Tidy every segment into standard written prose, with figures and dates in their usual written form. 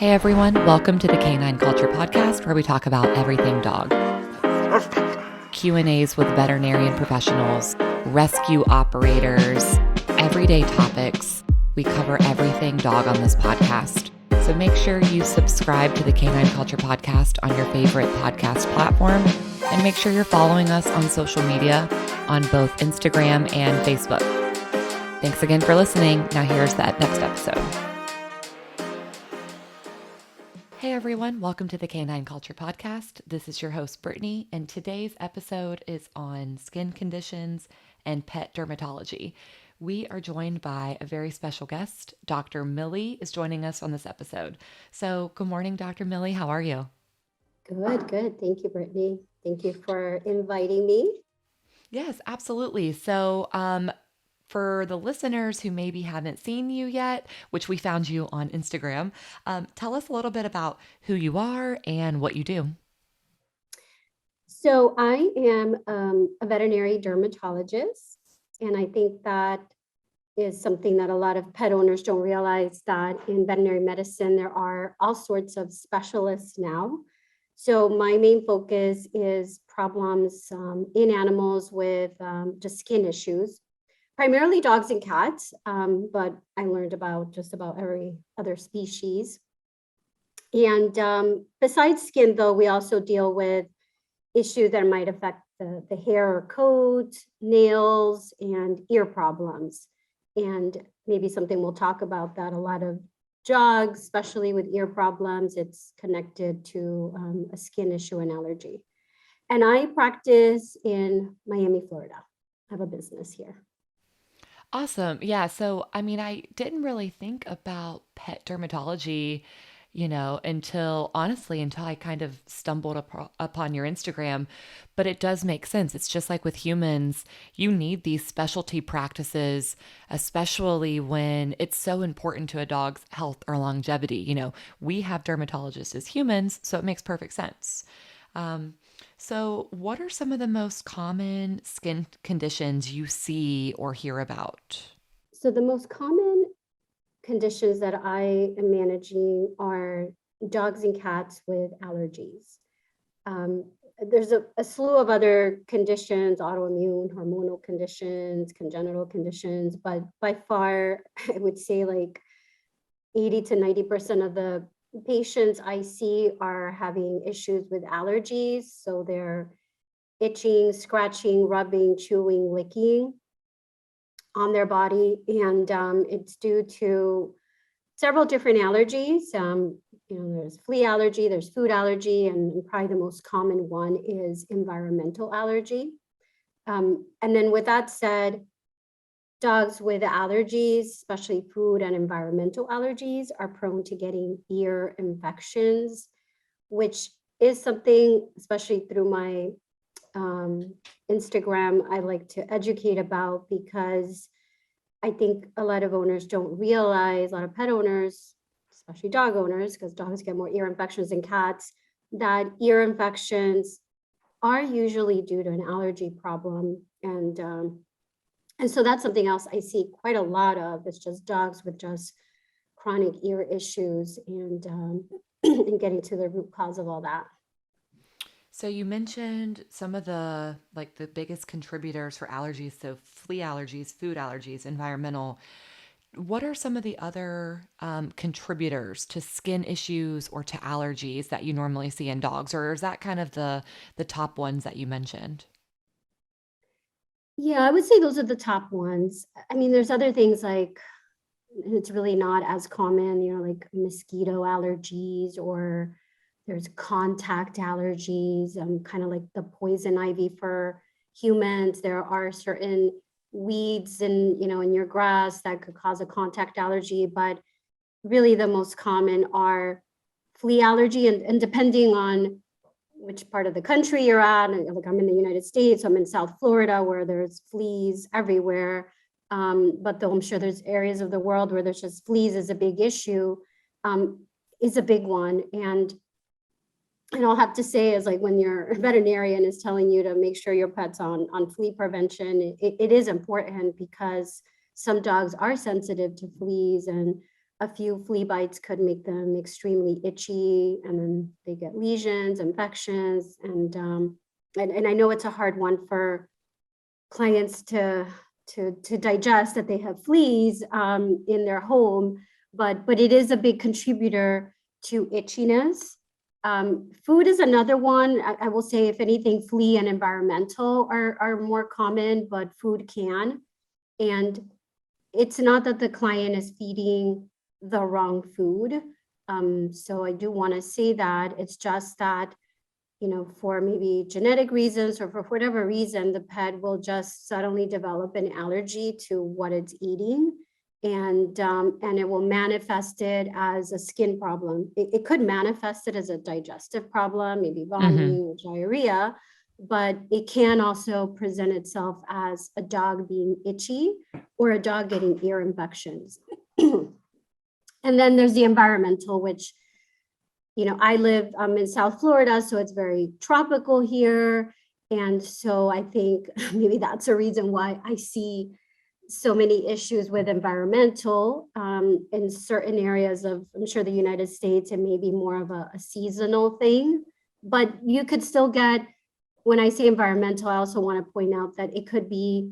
Hey everyone, welcome to the Canine Culture Podcast, where we talk about everything dog. Q&As with veterinarian professionals, rescue operators, everyday topics. We cover everything dog on this podcast. So make sure you subscribe to the Canine Culture Podcast on your favorite podcast platform, and make sure you're following us on social media on both Instagram and Facebook. Thanks again for listening. Now here's that next episode. Hey everyone, welcome to the Canine Culture Podcast. This is your host, Brittany, and today's episode is on skin conditions and pet dermatology. We are joined by a very special guest. Dr. Millie is joining us on this episode. So good morning, Dr. Millie. How are you? Good. Thank you, Brittany. Thank you for inviting me. Yes, absolutely. So for the listeners who maybe haven't seen you yet, which we found you on Instagram, tell us a little bit about who you are and what you do. So I am a veterinary dermatologist, and I think that is something that a lot of pet owners don't realize, that in veterinary medicine, there are all sorts of specialists now. So my main focus is problems in animals with just skin issues, primarily dogs and cats, but I learned about just about every other species. And besides skin, though, we also deal with issues that might affect the hair or coat, nails, and ear problems. And maybe something we'll talk about, that a lot of dogs, especially with ear problems, it's connected to a skin issue and allergy. And I practice in Miami, Florida. I have a business here. Awesome. Yeah. So, I didn't really think about pet dermatology, until I kind of stumbled upon your Instagram. But it does make sense. It's just like with humans, you need these specialty practices, especially when it's so important to a dog's health or longevity. We have dermatologists as humans, so it makes perfect sense. Um, so, what are some of the most common skin conditions you see or hear about? So the most common conditions that I am managing are dogs and cats with allergies. Um, there's a slew of other conditions, autoimmune, hormonal conditions, congenital conditions, but by far, I would say like 80 to 90% of the patients I see are having issues with allergies. So they're itching, scratching, rubbing, chewing, licking on their body. And it's due to several different allergies. There's flea allergy, there's food allergy, and probably the most common one is environmental allergy. And then with that said, dogs with allergies, especially food and environmental allergies, are prone to getting ear infections, which is something, especially through my Instagram, I like to educate about, because I think a lot of owners don't realize, a lot of pet owners, especially dog owners, because dogs get more ear infections than cats, that ear infections are usually due to an allergy problem. And so that's something else I see quite a lot of. It's just dogs with just chronic ear issues, and getting to the root cause of all that. So you mentioned some of the biggest contributors for allergies, so flea allergies, food allergies, environmental. What are some of the other contributors to skin issues or to allergies that you normally see in dogs, or is that kind of the top ones that you mentioned? Yeah, I would say those are the top ones. I mean, there's other things like, and it's really not as common, like mosquito allergies, or there's contact allergies, kind of like the poison ivy for humans. There are certain weeds in your grass that could cause a contact allergy, but really the most common are flea allergy, and depending on which part of the country you're at, like I'm in the United States, I'm in South Florida, where there's fleas everywhere. But though I'm sure there's areas of the world where there's just fleas is a big issue, is a big one. And I'll have to say is, like, when your veterinarian is telling you to make sure your pet's on flea prevention, it is important, because some dogs are sensitive to fleas, and a few flea bites could make them extremely itchy, and then they get lesions, infections, and I know it's a hard one for clients to digest that they have fleas in their home, but it is a big contributor to itchiness. Food is another one. I will say, if anything, flea and environmental are more common, but food can. And it's not that the client is feeding the wrong food. So I do want to say that it's just that, for maybe genetic reasons or for whatever reason, the pet will just suddenly develop an allergy to what it's eating. And it will manifest it as a skin problem. It could manifest it as a digestive problem, maybe Mm-hmm. vomiting or diarrhea, but it can also present itself as a dog being itchy or a dog getting ear infections. And then there's the environmental, which, I live in South Florida, so it's very tropical here. And so I think maybe that's a reason why I see so many issues with environmental in certain areas of, I'm sure, the United States. It may be more of a seasonal thing, but you could still get, when I say environmental, I also want to point out that it could be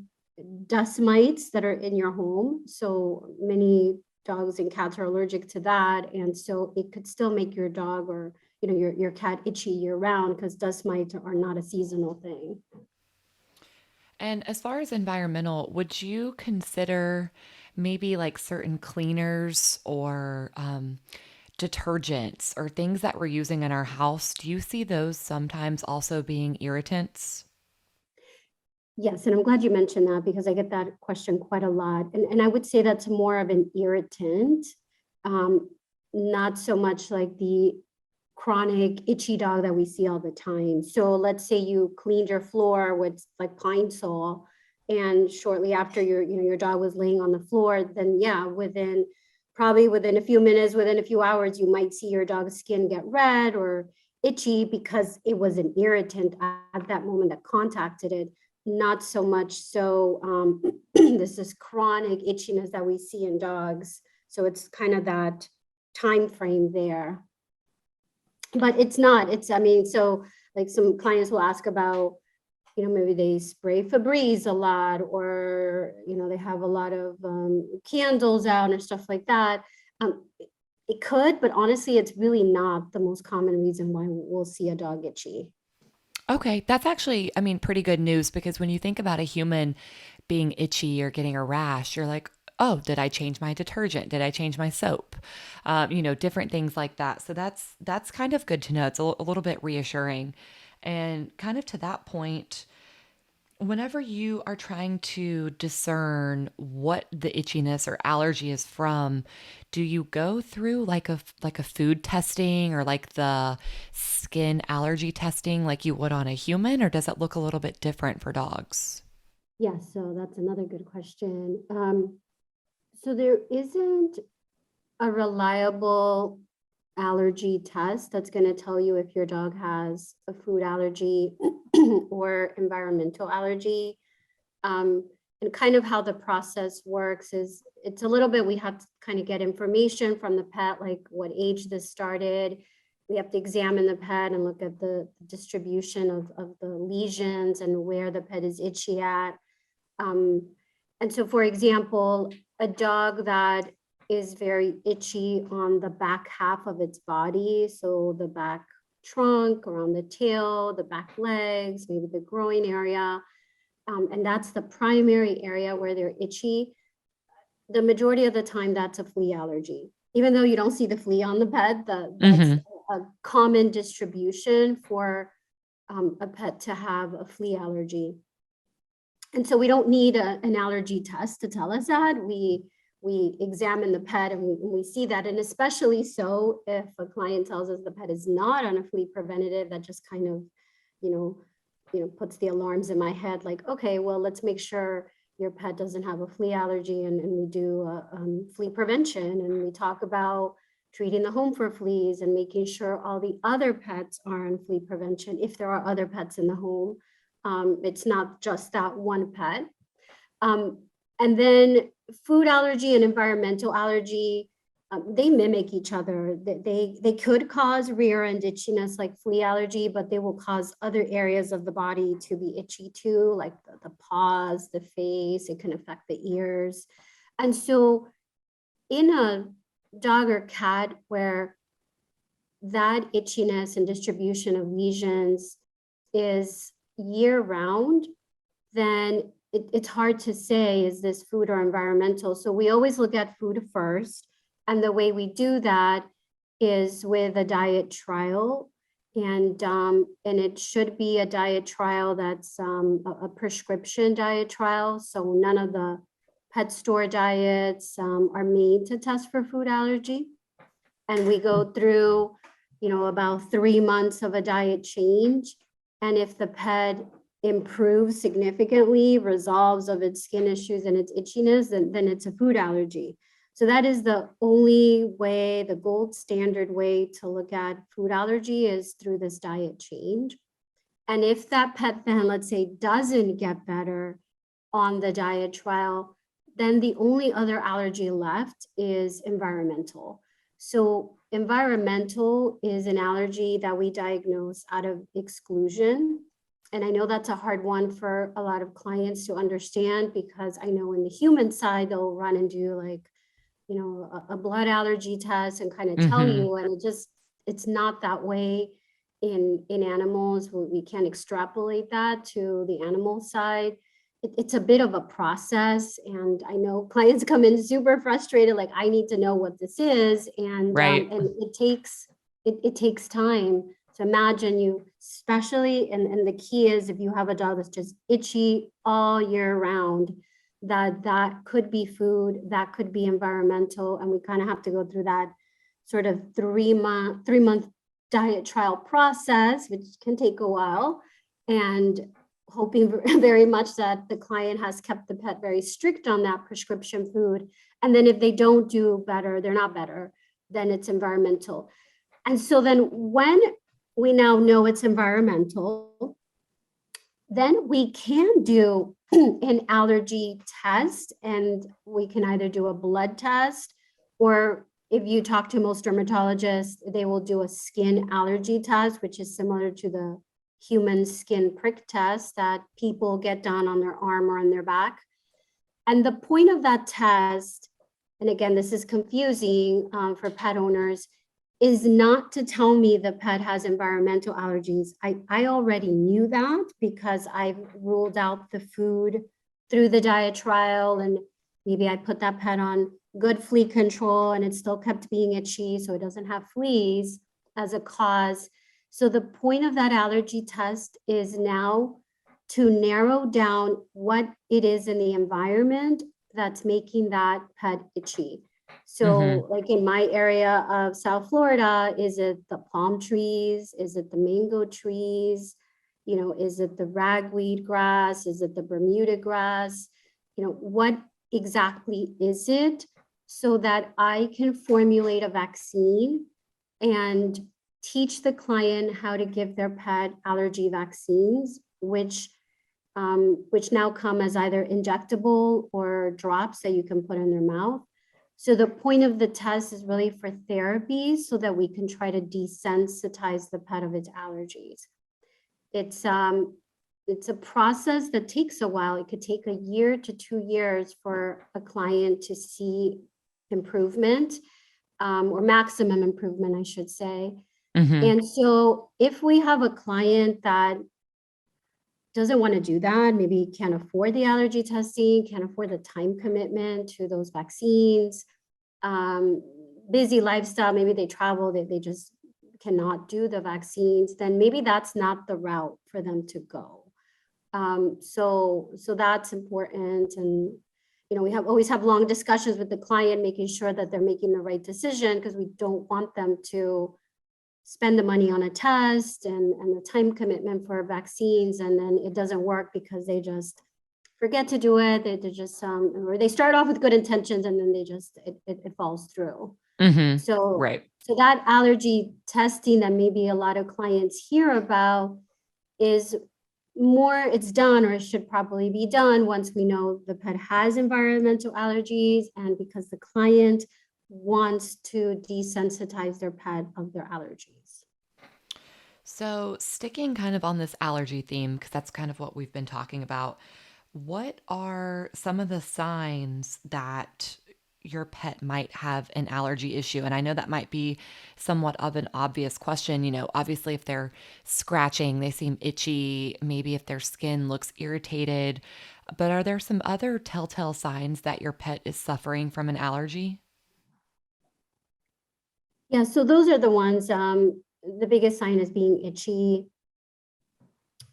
dust mites that are in your home. So many dogs and cats are allergic to that. And so it could still make your dog or, your cat itchy year round, because dust mites are not a seasonal thing. And as far as environmental, would you consider maybe like certain cleaners or detergents or things that we're using in our house? Do you see those sometimes also being irritants? Yes, and I'm glad you mentioned that, because I get that question quite a lot. And I would say that's more of an irritant, um, not so much like the chronic itchy dog that we see all the time. So let's say you cleaned your floor with like Pine Sol, and shortly after your dog was laying on the floor, then yeah, probably within a few minutes, within a few hours, you might see your dog's skin get red or itchy because it was an irritant at that moment that contacted it. Not so much so this is chronic itchiness that we see in dogs. So it's kind of that time frame there. But it's not, I mean, so like some clients will ask about, maybe they spray Febreze a lot, or, they have a lot of candles out and stuff like that. It could, but honestly, it's really not the most common reason why we'll see a dog itchy. Okay, that's actually, I mean, pretty good news because when you think about a human being itchy or getting a rash, you're like, oh, did I change my detergent? Did I change my soap? Different things like that. So that's kind of good to know. It's a little bit reassuring. And kind of to that point, whenever you are trying to discern what the itchiness or allergy is from, do you go through like a food testing or like the skin allergy testing like you would on a human, or does it look a little bit different for dogs? Yeah, so that's another good question. So there isn't a reliable allergy test that's going to tell you if your dog has a food allergy or environmental allergy. And kind of how the process works is, it's a little bit, we have to kind of get information from the pet, like what age this started. We have to examine the pet and look at the distribution of the lesions and where the pet is itchy at. And so, for example, a dog that is very itchy on the back half of its body, so the back trunk, around the tail, the back legs, maybe the groin area, and that's the primary area where they're itchy. The majority of the time, that's a flea allergy. Even though you don't see the flea on the pet, that's Mm-hmm. a common distribution for a pet to have a flea allergy. And so we don't need an allergy test to tell us that. We examine the pet and we see that. And especially so if a client tells us the pet is not on a flea preventative, that just kind of, you know, puts the alarms in my head, like, okay, well, let's make sure your pet doesn't have a flea allergy, and we do flea prevention, and we talk about treating the home for fleas and making sure all the other pets are on flea prevention if there are other pets in the home. It's not just that one pet. Um, and then food allergy and environmental allergy. they mimic each other. They could cause rear end itchiness like flea allergy, but they will cause other areas of the body to be itchy too, like the paws, the face. It can affect the ears. And so in a dog or cat where that itchiness and distribution of lesions is year round, then it's hard to say, is this food or environmental? So we always look at food first. And the way we do that is with a diet trial. And it should be a diet trial that's a prescription diet trial. So none of the pet store diets are made to test for food allergy. And we go through, about 3 months of a diet change. And if the pet improves significantly, resolves of its skin issues and its itchiness, then it's a food allergy. So that is the only way, the gold standard way to look at food allergy is through this diet change. And if that pet then, let's say, doesn't get better on the diet trial, then the only other allergy left is environmental. So environmental is an allergy that we diagnose out of exclusion. And I know that's a hard one for a lot of clients to understand, because I know in the human side, they'll run and do like, a blood allergy test and kind of tell you, and it's not that way in animals. We can't extrapolate that to the animal side. It's a bit of a process, and I know clients come in super frustrated, like, I need to know what this is, and Right. and it takes time. So imagine you, especially, and the key is if you have a dog that's just itchy all year round, that could be food, that could be environmental, and we kind of have to go through that sort of 3-month diet trial process, which can take a while, and hoping very much that the client has kept the pet very strict on that prescription food. And then if they don't do better, they're not better, then it's environmental. And so then when we now know it's environmental, then we can do an allergy test, and we can either do a blood test, or if you talk to most dermatologists, they will do a skin allergy test, which is similar to the human skin prick test that people get done on their arm or on their back. And the point of that test, and again, this is confusing for pet owners, is not to tell me the pet has environmental allergies. I already knew that because I've ruled out the food through the diet trial, and maybe I put that pet on good flea control and it still kept being itchy, so it doesn't have fleas as a cause. So the point of that allergy test is now to narrow down what it is in the environment that's making that pet itchy. So like in my area of South Florida, is it the palm trees? Is it the mango trees? Is it the ragweed grass? Is it the Bermuda grass? What exactly is it, so that I can formulate a vaccine and teach the client how to give their pet allergy vaccines, which now come as either injectable or drops that you can put in their mouth. So the point of the test is really for therapy, so that we can try to desensitize the pet of its allergies. It's a process that takes a while. It could take 1 year to 2 years for a client to see improvement, or maximum improvement, I should say. And so if we have a client that doesn't want to do that, maybe can't afford the allergy testing, can't afford the time commitment to those vaccines, busy lifestyle, maybe they travel, they just cannot do the vaccines, then maybe that's not the route for them to go. So that's important. And we always have long discussions with the client, making sure that they're making the right decision, because we don't want them to spend the money on a test and the time commitment for vaccines, and then it doesn't work because they just forget to do it. They just or they start off with good intentions and then it falls through. So Right. so that allergy testing that maybe a lot of clients hear about is more, it's done, or it should probably be done once we know the pet has environmental allergies, and because the client wants to desensitize their pet of their allergies. So, sticking kind of on this allergy theme, because that's kind of what we've been talking about, what are some of the signs that your pet might have an allergy issue? And I know that might be somewhat of an obvious question. Obviously, if they're scratching, they seem itchy, maybe if their skin looks irritated. But are there some other telltale signs that your pet is suffering from an allergy? Yeah, so those are the ones. The biggest sign is being itchy,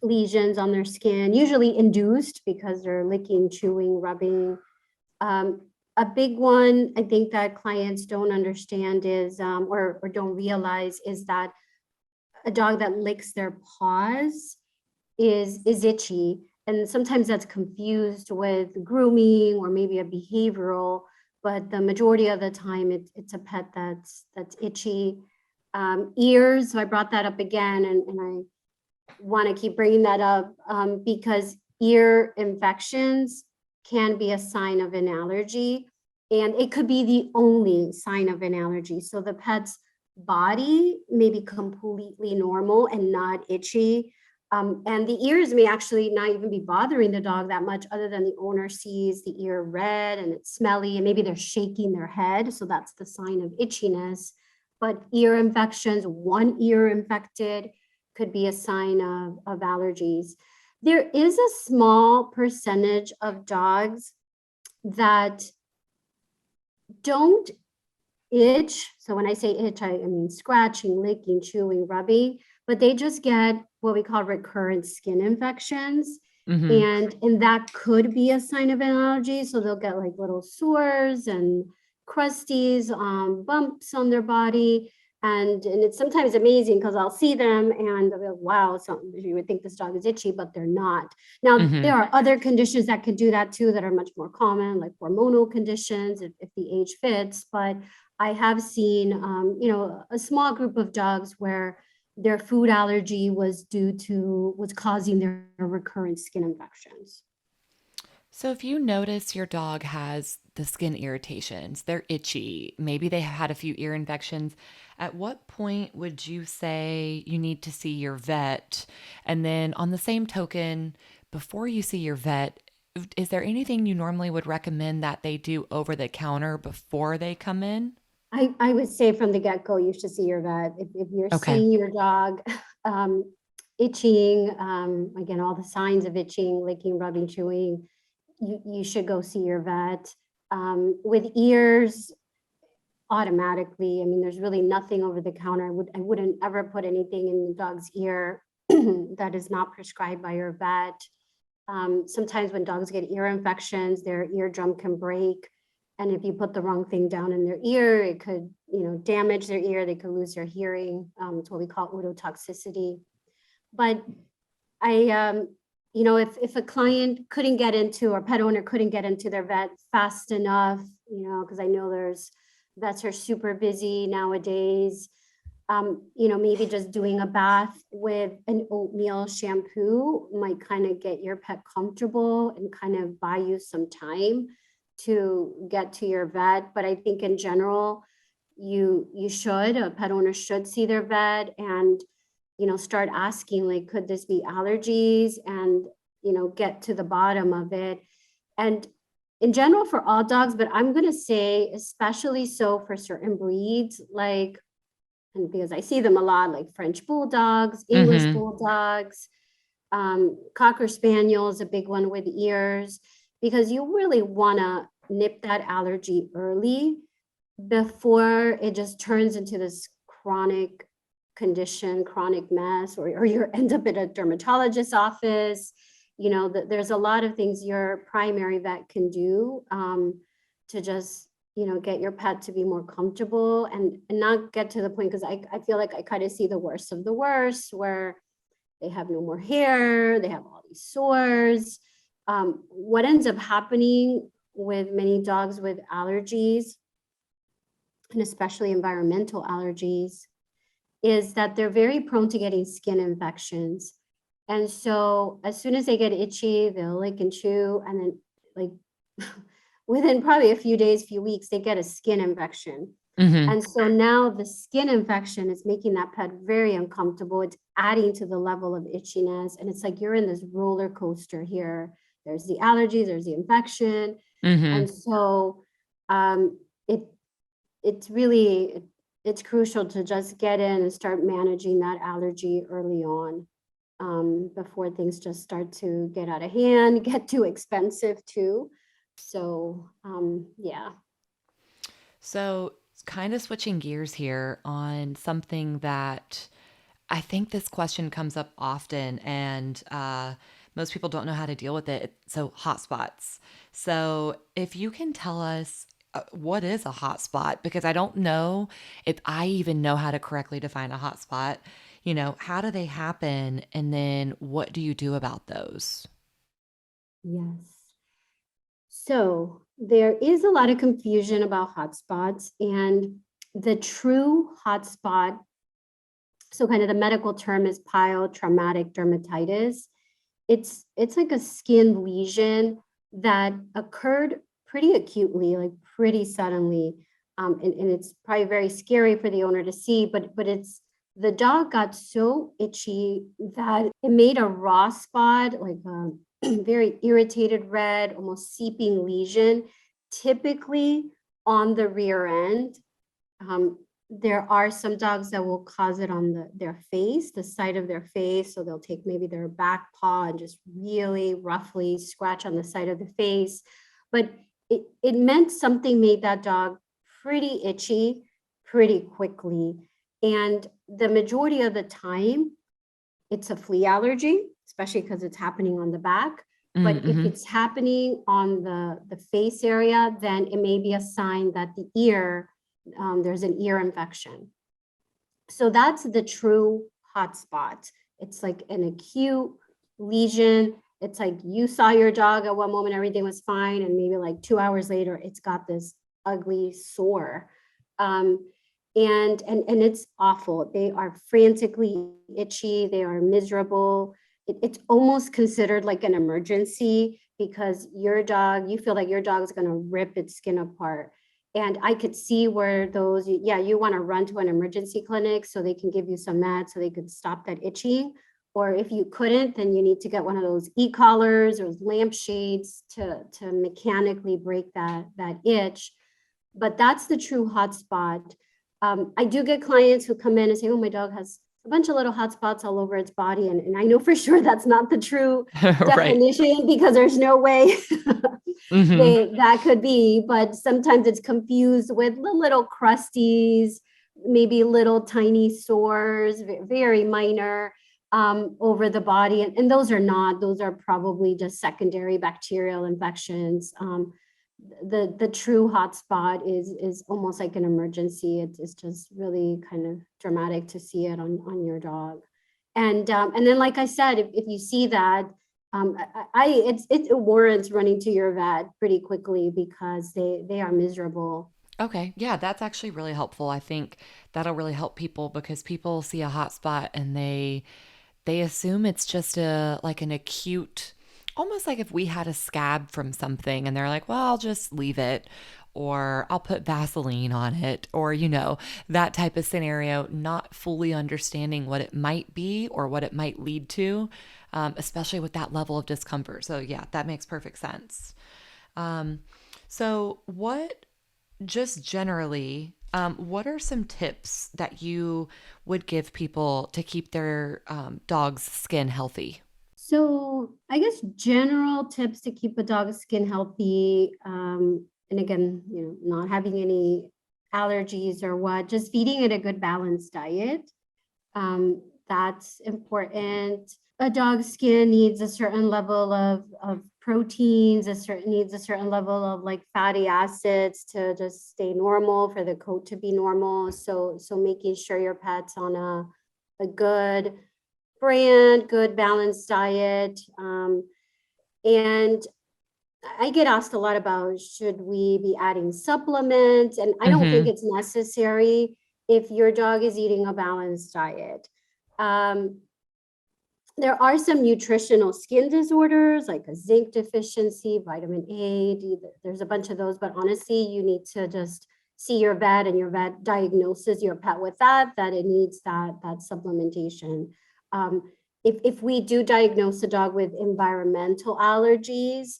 lesions on their skin, usually induced because they're licking, chewing, rubbing. Um, a big one I think that clients don't understand is, or don't realize, is that a dog that licks their paws is itchy. And sometimes that's confused with grooming or maybe a behavioral, but the majority of the time it's a pet that's itchy. Ears, so I brought that up again, and I want to keep bringing that up because ear infections can be a sign of an allergy, and it could be the only sign of an allergy. So the pet's body may be completely normal and not itchy. And the ears may actually not even be bothering the dog that much, other than the owner sees the ear red and it's smelly, and maybe they're shaking their head. So that's the sign of itchiness. But ear infections, one ear infected, could be a sign of allergies. There is a small percentage of dogs that don't itch. So when I say itch, I mean scratching, licking, chewing, rubbing, but they just get what we call recurrent skin infections. Mm-hmm. And that could be a sign of an allergy. So they'll get like little sores and crusties, bumps on their body. And it's sometimes amazing because I'll see them and I'll be like, wow, so you would think this dog is itchy, but they're not. Now, Mm-hmm. there are other conditions that can do that too, that are much more common, like hormonal conditions, if the age fits. But I have seen, a small group of dogs where their food allergy was causing their recurrent skin infections. So, if you notice your dog has the skin irritations, they're itchy, maybe they have had a few ear infections, at what point would you say you need to see your vet? And then, on the same token, before you see your vet, is there anything you normally would recommend that they do over the counter before they come in? I would say from the get-go, you should see your vet. If you're Okay. seeing your dog um, itching, again, all the signs of itching, licking, rubbing, chewing, you should go see your vet. With ears, automatically, I mean, there's really nothing over the counter. I wouldn't ever put anything in the dog's ear that is not prescribed by your vet. Sometimes when dogs get ear infections, their eardrum can break. And if you put the wrong thing down in their ear, it could, damage their ear. They could lose their hearing. It's what we call ototoxicity. But I, if a client couldn't get into, or pet owner couldn't get into their vet fast enough, because I know there's vets are super busy nowadays. Maybe just doing a bath with an oatmeal shampoo might kind of get your pet comfortable and kind of buy you some time to get to your vet. But I think in general, a pet owner should see their vet and, start asking, like, could this be allergies, and, get to the bottom of it. And in general for all dogs, but I'm going to say especially so for certain breeds, like, and because I see them a lot, like French bulldogs, English Mm-hmm. bulldogs, Cocker Spaniel is a big one with ears, because you really want to nip that allergy early before it just turns into this chronic condition, chronic mess, or you end up at a dermatologist's office. There's a lot of things your primary vet can do to just, get your pet to be more comfortable and not get to the point, because I feel like I kind of see the worst of the worst, where they have no more hair, they have all these sores. What ends up happening with many dogs with allergies, and especially environmental allergies, is that they're very prone to getting skin infections. And so as soon as they get itchy, they'll lick and chew, and then, like, within probably a few days, few weeks, they get a skin infection. Hmm. And so now the skin infection is making that pet very uncomfortable. It's adding to the level of itchiness. And it's like you're in this roller coaster here. There's the allergies, there's the infection. Hmm. And so um, it it's really it's crucial to just get in and start managing that allergy early on, before things just start to get out of hand, get too expensive too. So yeah. So, kind of switching gears here on something that I think this question comes up often, and most people don't know how to deal with it. So, hotspots. So, if you can tell us what is a hotspot, because I don't know if I even know how to correctly define a hotspot. How do they happen? And then what do you do about those? Yes. So there is a lot of confusion about hotspots, and the true hotspot, so kind of the medical term is traumatic dermatitis. It's like a skin lesion that occurred pretty acutely, like pretty suddenly. And it's probably very scary for the owner to see, but it's the dog got so itchy that it made a raw spot, like a very irritated red, almost seeping lesion, typically on the rear end. um, there are some dogs that will cause it on their face, the side of their face. So they'll take maybe their back paw and just really roughly scratch on the side of the face. But it meant something made that dog pretty itchy pretty quickly. And the majority of the time, it's a flea allergy, especially because it's happening on the back. But if Mm-hmm. it's happening on the face area, then it may be a sign that the ear, there's an ear infection. So that's the true hotspot. It's like an acute lesion. It's like you saw your dog at one moment, everything was fine. And maybe like 2 hours later, it's got this ugly sore. Um, and it's awful. They are frantically itchy. They are miserable. It's almost considered like an emergency because you feel like your dog is going to rip its skin apart. And I could see where those, yeah, you want to run to an emergency clinic so they can give you some meds so they could stop that itching. Or if you couldn't, then you need to get one of those e-collars or lampshades to mechanically break that itch. But that's the true hotspot. I do get clients who come in and say, oh, my dog has a bunch of little hot spots all over its body. And I know for sure that's not the true Right. definition because there's no way Mm-hmm. that could be, but sometimes it's confused with little crusties, maybe little tiny sores, very minor, over the body. And those are not, those are probably just secondary bacterial infections. The true hotspot is almost like an emergency. It's just really kind of dramatic to see it on your dog. And then, like I said, if you see that, it warrants running to your vet pretty quickly because they are miserable. Okay. Yeah, that's actually really helpful. I think that'll really help people because people see a hot spot and they assume it's just a like an acute, almost like if we had a scab from something and they're like, well, I'll just leave it or I'll put Vaseline on it or that type of scenario, not fully understanding what it might be or what it might lead to, especially with that level of discomfort. So yeah, that makes perfect sense. Um, so what just generally, what are some tips that you would give people to keep their dog's skin healthy? So I guess general tips to keep a dog's skin healthy, and again, not having any allergies or what, just feeding it a good balanced diet. That's important. A dog's skin needs a certain level of proteins, needs a certain level of like fatty acids to just stay normal, for the coat to be normal. So making sure your pet's on a good brand, good balanced diet. And I get asked a lot about should we be adding supplements? And I don't think Mm-hmm. it's necessary if your dog is eating a balanced diet. Um, There are some nutritional skin disorders like a zinc deficiency, vitamin A, D, there's a bunch of those, but honestly, you need to just see your vet, and your vet diagnoses your pet with that it needs that supplementation. If we do diagnose a dog with environmental allergies,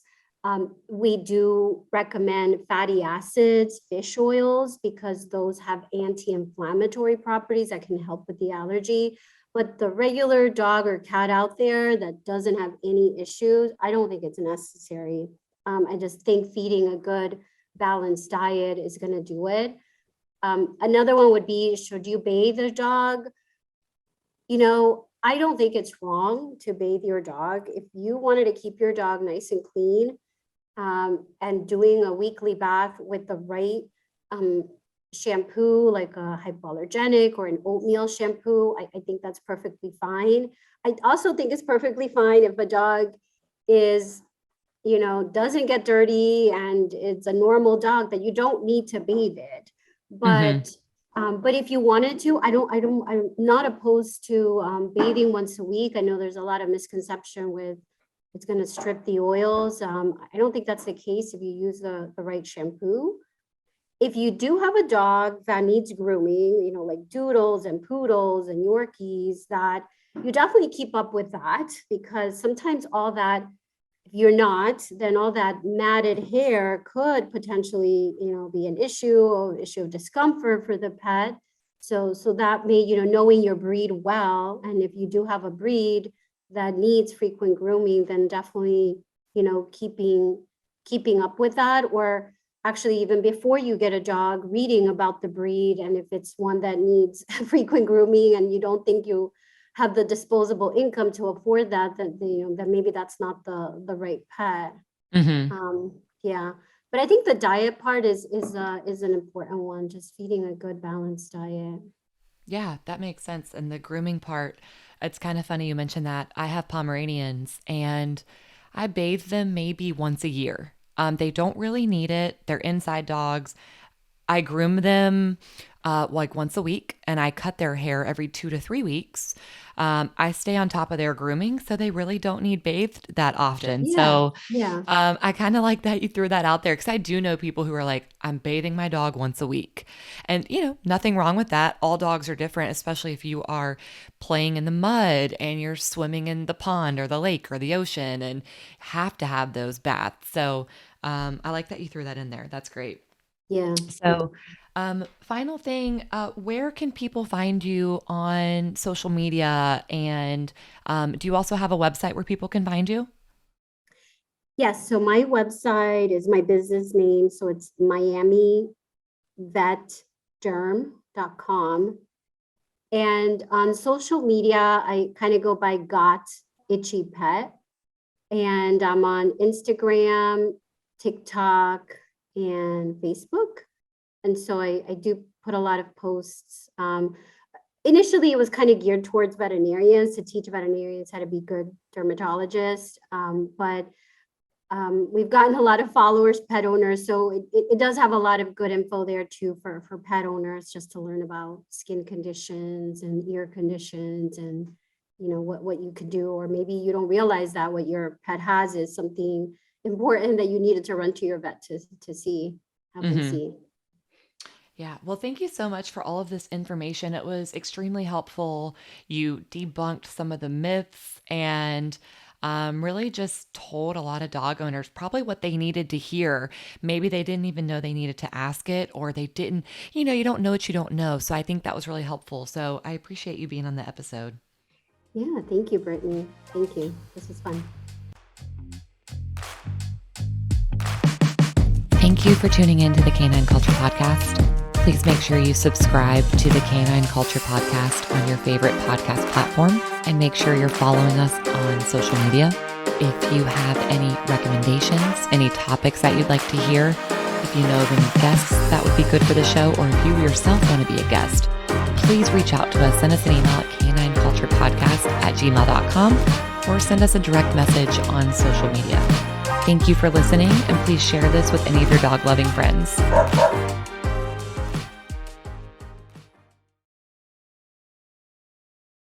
we do recommend fatty acids, fish oils, because those have anti-inflammatory properties that can help with the allergy. But the regular dog or cat out there that doesn't have any issues, I don't think it's necessary. I just think feeding a good balanced diet is going to do it. Another one would be, should you bathe a dog? I don't think it's wrong to bathe your dog. If you wanted to keep your dog nice and clean, and doing a weekly bath with the right shampoo, like a hypoallergenic or an oatmeal shampoo, I think that's perfectly fine. I also think it's perfectly fine if a dog is, doesn't get dirty and it's a normal dog, that you don't need to bathe it. But if you wanted to, I'm not opposed to bathing once a week. I know there's a lot of misconception with it's going to strip the oils. I don't think that's the case if you use the right shampoo. If you do have a dog that needs grooming, like doodles and poodles and Yorkies, that you definitely keep up with that, because sometimes all that, if you're not, then all that matted hair could potentially, be an issue of discomfort for the pet. So that may, knowing your breed well, and if you do have a breed that needs frequent grooming, then definitely, keeping up with that, or actually even before you get a dog, reading about the breed, and if it's one that needs frequent grooming and you don't think you have the disposable income to afford that, that maybe that's not the right pet. Yeah, but I think the diet part is an important one, just feeding a good balanced diet. Yeah, that makes sense. And the grooming part, it's kind of funny you mentioned that. I have Pomeranians and I bathe them maybe once a year. They don't really need it. They're inside dogs. I groom them like once a week, and I cut their hair every 2 to 3 weeks. I stay on top of their grooming, so they really don't need bathed that often. Yeah, So yeah, I kind of like that you threw that out there, because I do know people who are like, I'm bathing my dog once a week. And, nothing wrong with that. All dogs are different, especially if you are playing in the mud and you're swimming in the pond or the lake or the ocean and have to have those baths. So I like that you threw that in there. That's great. yeah. So, final thing, where can people find you on social media? And do you also have a website where people can find you? Yes, so my website is my business name, so it's Miami vetderm.com. And on social media, I kind of go by Got Itchy Pet. And I'm on Instagram, TikTok, and Facebook. And so I do put a lot of posts. Initially, it was kind of geared towards veterinarians, to teach veterinarians how to be good dermatologists. But we've gotten a lot of followers, pet owners. So it does have a lot of good info there too for pet owners, just to learn about skin conditions and ear conditions, and what you could do, or maybe you don't realize that what your pet has is something important that you needed to run to your vet to see, have them Hmm. see. Yeah. Well, thank you so much for all of this information. It was extremely helpful. You debunked some of the myths and really just told a lot of dog owners probably what they needed to hear. Maybe they didn't even know they needed to ask it, or they didn't, you don't know what you don't know. So I think that was really helpful. So I appreciate you being on the episode. Yeah, thank you, Brittany. Thank you. This was fun. Thank you for tuning in to the Canine Culture Podcast. Please make sure you subscribe to the Canine Culture Podcast on your favorite podcast platform, and make sure you're following us on social media. If you have any recommendations, any topics that you'd like to hear, if you know of any guests that would be good for the show, or if you yourself want to be a guest, please reach out to us. Send us an email at canineculturepodcast@gmail.com, or send us a direct message on social media. Thank you for listening, and please share this with any of your dog-loving friends.